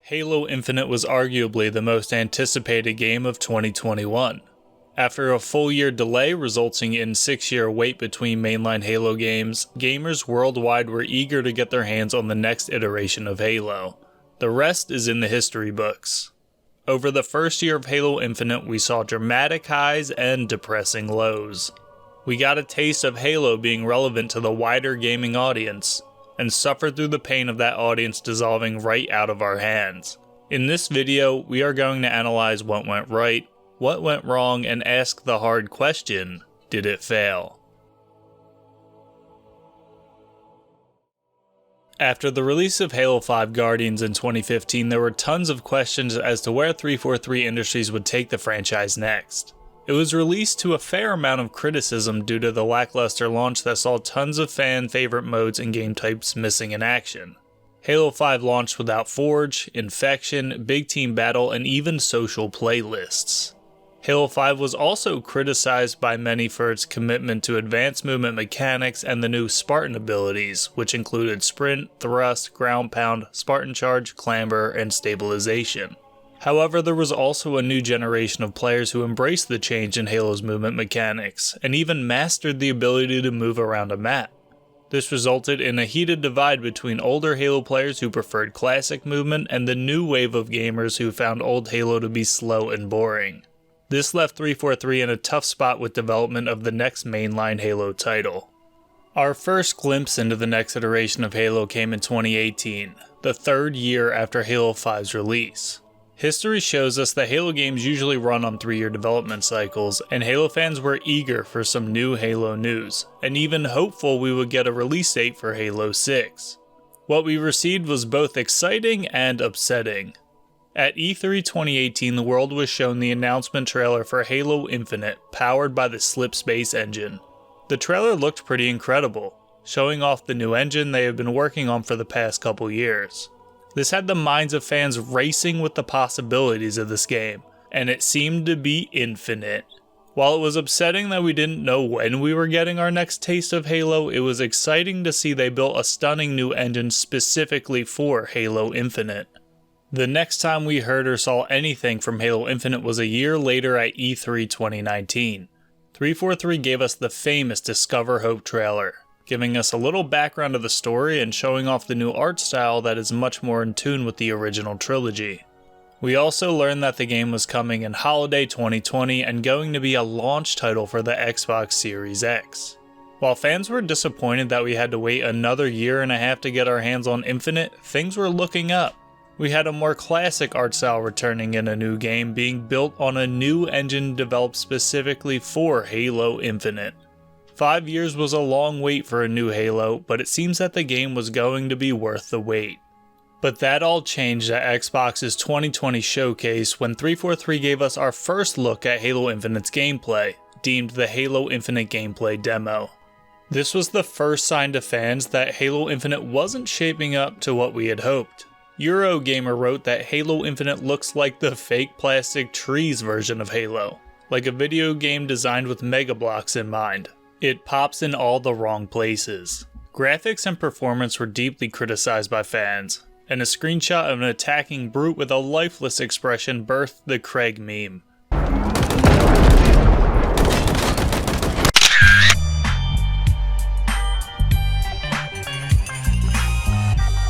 Halo Infinite was arguably the most anticipated game of 2021. After a full year delay resulting in 6-year wait between mainline Halo games, gamers worldwide were eager to get their hands on the next iteration of Halo. The rest is in the history books. Over the first year of Halo Infinite, we saw dramatic highs and depressing lows. We got a taste of Halo being relevant to the wider gaming audience, and suffered through the pain of that audience dissolving right out of our hands. In this video, we are going to analyze what went right, what went wrong, and ask the hard question, did it fail? After the release of Halo 5 Guardians in 2015, there were tons of questions as to where 343 Industries would take the franchise next. It was released to a fair amount of criticism due to the lackluster launch that saw tons of fan favorite modes and game types missing in action. Halo 5 launched without Forge, Infection, Big Team Battle, and even social playlists. Halo 5 was also criticized by many for its commitment to advanced movement mechanics and the new Spartan abilities, which included Sprint, Thrust, Ground Pound, Spartan Charge, Clamber, and Stabilization. However, there was also a new generation of players who embraced the change in Halo's movement mechanics, and even mastered the ability to move around a map. This resulted in a heated divide between older Halo players who preferred classic movement and the new wave of gamers who found old Halo to be slow and boring. This left 343 in a tough spot with development of the next mainline Halo title. Our first glimpse into the next iteration of Halo came in 2018, the third year after Halo 5's release. History shows us that Halo games usually run on 3-year development cycles, and Halo fans were eager for some new Halo news, and even hopeful we would get a release date for Halo 6. What we received was both exciting and upsetting. At E3 2018, the world was shown the announcement trailer for Halo Infinite, powered by the Slipspace engine. The trailer looked pretty incredible, showing off the new engine they have been working on for the past couple years. This had the minds of fans racing with the possibilities of this game, and it seemed to be infinite. While it was upsetting that we didn't know when we were getting our next taste of Halo, it was exciting to see they built a stunning new engine specifically for Halo Infinite. The next time we heard or saw anything from Halo Infinite was a year later at E3 2019. 343 gave us the famous Discover Hope trailer, giving us a little background of the story and showing off the new art style that is much more in tune with the original trilogy. We also learned that the game was coming in holiday 2020 and going to be a launch title for the Xbox Series X. While fans were disappointed that we had to wait another year and a half to get our hands on Infinite, things were looking up. We had a more classic art style returning in a new game being built on a new engine developed specifically for Halo Infinite. 5 years was a long wait for a new Halo, but it seems that the game was going to be worth the wait. But that all changed at Xbox's 2020 showcase when 343 gave us our first look at Halo Infinite's gameplay, deemed the Halo Infinite gameplay demo. This was the first sign to fans that Halo Infinite wasn't shaping up to what we had hoped. Eurogamer wrote that Halo Infinite looks like the fake plastic trees version of Halo, like a video game designed with Mega Bloks in mind. It pops in all the wrong places. Graphics and performance were deeply criticized by fans, and a screenshot of an attacking brute with a lifeless expression birthed the Craig meme.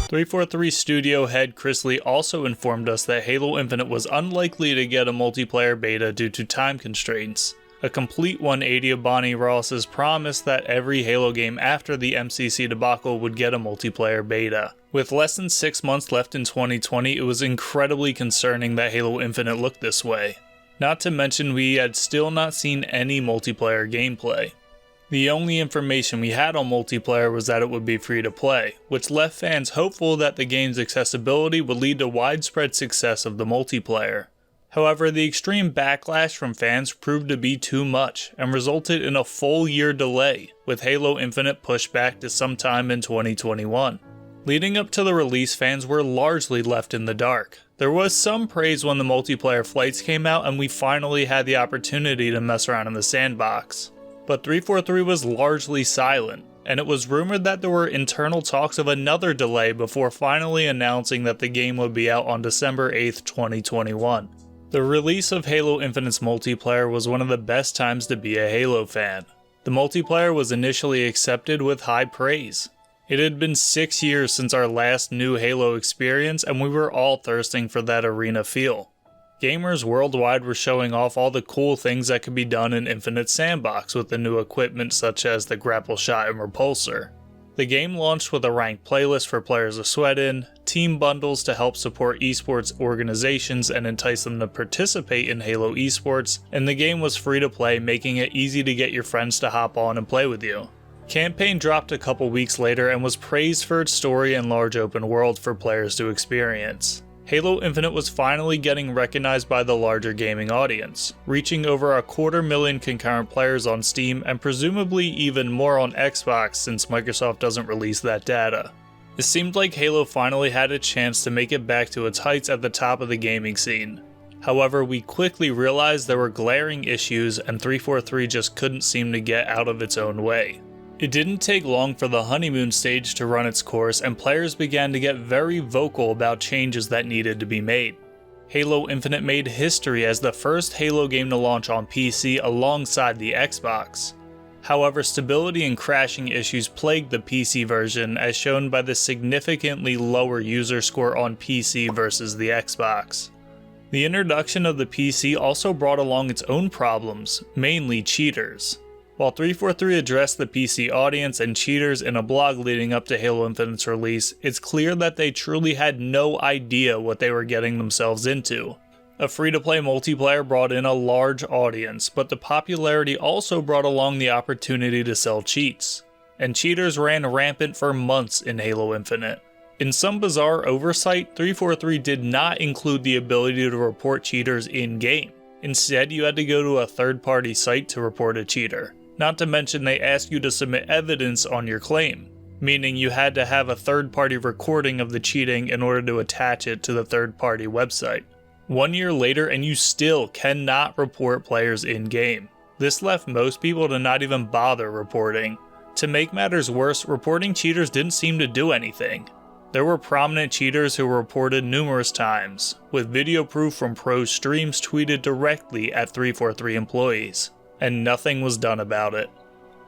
343 studio head Chris Lee also informed us that Halo Infinite was unlikely to get a multiplayer beta due to time constraints. A complete 180 of Bonnie Ross's promise that every Halo game after the MCC debacle would get a multiplayer beta. With less than 6 months left in 2020, it was incredibly concerning that Halo Infinite looked this way. Not to mention we had still not seen any multiplayer gameplay. The only information we had on multiplayer was that it would be free to play, which left fans hopeful that the game's accessibility would lead to widespread success of the multiplayer. However, the extreme backlash from fans proved to be too much and resulted in a full year delay, with Halo Infinite pushed back to sometime in 2021. Leading up to the release, fans were largely left in the dark. There was some praise when the multiplayer flights came out and we finally had the opportunity to mess around in the sandbox. But 343 was largely silent, and it was rumored that there were internal talks of another delay before finally announcing that the game would be out on December 8th, 2021. The release of Halo Infinite's multiplayer was one of the best times to be a Halo fan. The multiplayer was initially accepted with high praise. It had been 6 years since our last new Halo experience, and we were all thirsting for that arena feel. Gamers worldwide were showing off all the cool things that could be done in Infinite Sandbox with the new equipment such as the grapple shot and repulsor. The game launched with a ranked playlist for players to sweat in, team bundles to help support esports organizations and entice them to participate in Halo esports, and the game was free to play, making it easy to get your friends to hop on and play with you. Campaign dropped a couple weeks later and was praised for its story and large open world for players to experience. Halo Infinite was finally getting recognized by the larger gaming audience, reaching over 250,000 concurrent players on Steam and presumably even more on Xbox since Microsoft doesn't release that data. It seemed like Halo finally had a chance to make it back to its heights at the top of the gaming scene. However, we quickly realized there were glaring issues and 343 just couldn't seem to get out of its own way. It didn't take long for the honeymoon stage to run its course, and players began to get very vocal about changes that needed to be made. Halo Infinite made history as the first Halo game to launch on PC alongside the Xbox. However, stability and crashing issues plagued the PC version, as shown by the significantly lower user score on PC versus the Xbox. The introduction of the PC also brought along its own problems, mainly cheaters. While 343 addressed the PC audience and cheaters in a blog leading up to Halo Infinite's release, it's clear that they truly had no idea what they were getting themselves into. A free-to-play multiplayer brought in a large audience, but the popularity also brought along the opportunity to sell cheats, and cheaters ran rampant for months in Halo Infinite. In some bizarre oversight, 343 did not include the ability to report cheaters in-game. Instead, you had to go to a third-party site to report a cheater. Not to mention they asked you to submit evidence on your claim, meaning you had to have a third-party recording of the cheating in order to attach it to the third-party website. 1 year later and you still cannot report players in-game. This left most people to not even bother reporting. To make matters worse, reporting cheaters didn't seem to do anything. There were prominent cheaters who were reported numerous times, with video proof from pro streams tweeted directly at 343 employees. And nothing was done about it.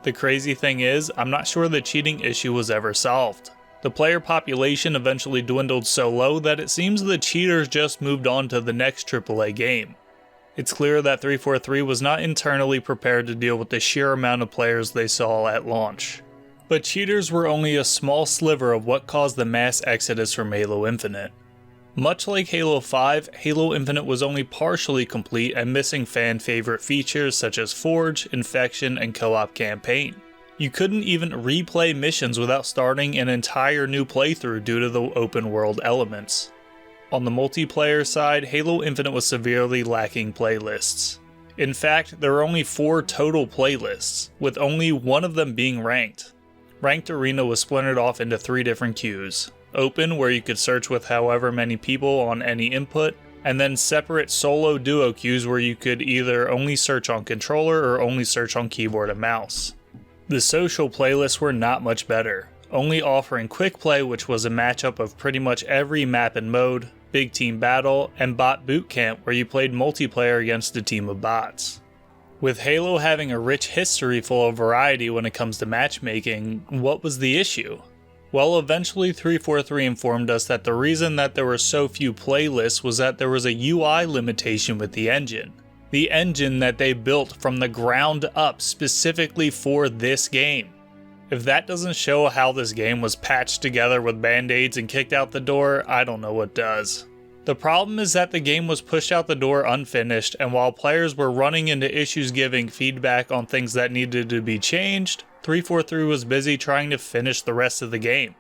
The crazy thing is, I'm not sure the cheating issue was ever solved. The player population eventually dwindled so low that it seems the cheaters just moved on to the next AAA game. It's clear that 343 was not internally prepared to deal with the sheer amount of players they saw at launch. But cheaters were only a small sliver of what caused the mass exodus from Halo Infinite. Much like Halo 5, Halo Infinite was only partially complete and missing fan-favorite features such as Forge, Infection, and co-op campaign. You couldn't even replay missions without starting an entire new playthrough due to the open-world elements. On the multiplayer side, Halo Infinite was severely lacking playlists. In fact, there were only 4 total playlists, with only one of them being ranked. Ranked Arena was splintered off into 3 different queues. Open, where you could search with however many people on any input, and then separate solo duo queues where you could either only search on controller or only search on keyboard and mouse. The social playlists were not much better, only offering quick play, which was a matchup of pretty much every map and mode, big team battle, and bot boot camp where you played multiplayer against a team of bots. With Halo having a rich history full of variety when it comes to matchmaking, what was the issue? Well, eventually 343 informed us that the reason that there were so few playlists was that there was a UI limitation with the engine. The engine that they built from the ground up specifically for this game. If that doesn't show how this game was patched together with band-aids and kicked out the door, I don't know what does. The problem is that the game was pushed out the door unfinished, and while players were running into issues giving feedback on things that needed to be changed, 343 was busy trying to finish the rest of the game.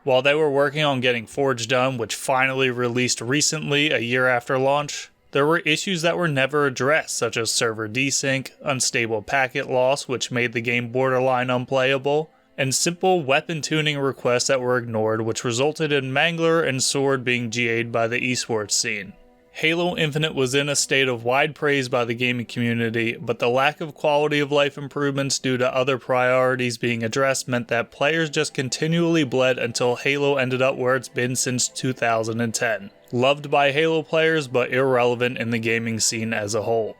While they were working on getting Forge done, which finally released recently a year after launch, there were issues that were never addressed, such as server desync, unstable packet loss which made the game borderline unplayable, and simple weapon tuning requests that were ignored, which resulted in Mangler and Sword being GA'd by the esports scene. Halo Infinite was in a state of wide praise by the gaming community, but the lack of quality of life improvements due to other priorities being addressed meant that players just continually bled until Halo ended up where it's been since 2010. Loved by Halo players, but irrelevant in the gaming scene as a whole.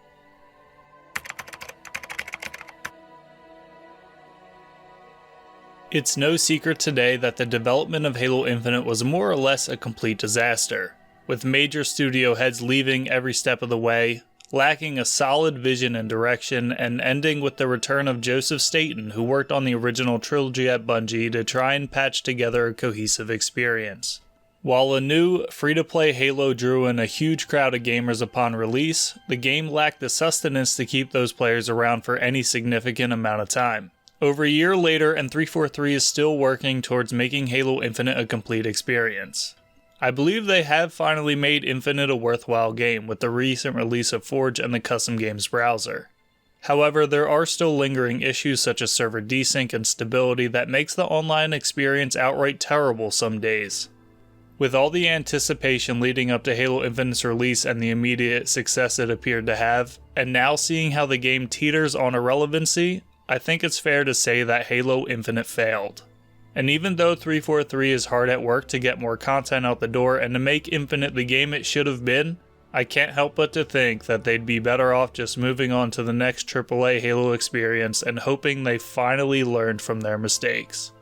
It's no secret today that the development of Halo Infinite was more or less a complete disaster, with major studio heads leaving every step of the way, lacking a solid vision and direction, and ending with the return of Joseph Staten, who worked on the original trilogy at Bungie, to try and patch together a cohesive experience. While a new, free-to-play Halo drew in a huge crowd of gamers upon release, the game lacked the sustenance to keep those players around for any significant amount of time. Over a year later, and 343 is still working towards making Halo Infinite a complete experience. I believe they have finally made Infinite a worthwhile game with the recent release of Forge and the custom games browser. However, there are still lingering issues such as server desync and stability that makes the online experience outright terrible some days. With all the anticipation leading up to Halo Infinite's release and the immediate success it appeared to have, and now seeing how the game teeters on irrelevancy, I think it's fair to say that Halo Infinite failed. And even though 343 is hard at work to get more content out the door and to make Infinite the game it should have been, I can't help but to think that they'd be better off just moving on to the next AAA Halo experience and hoping they finally learned from their mistakes.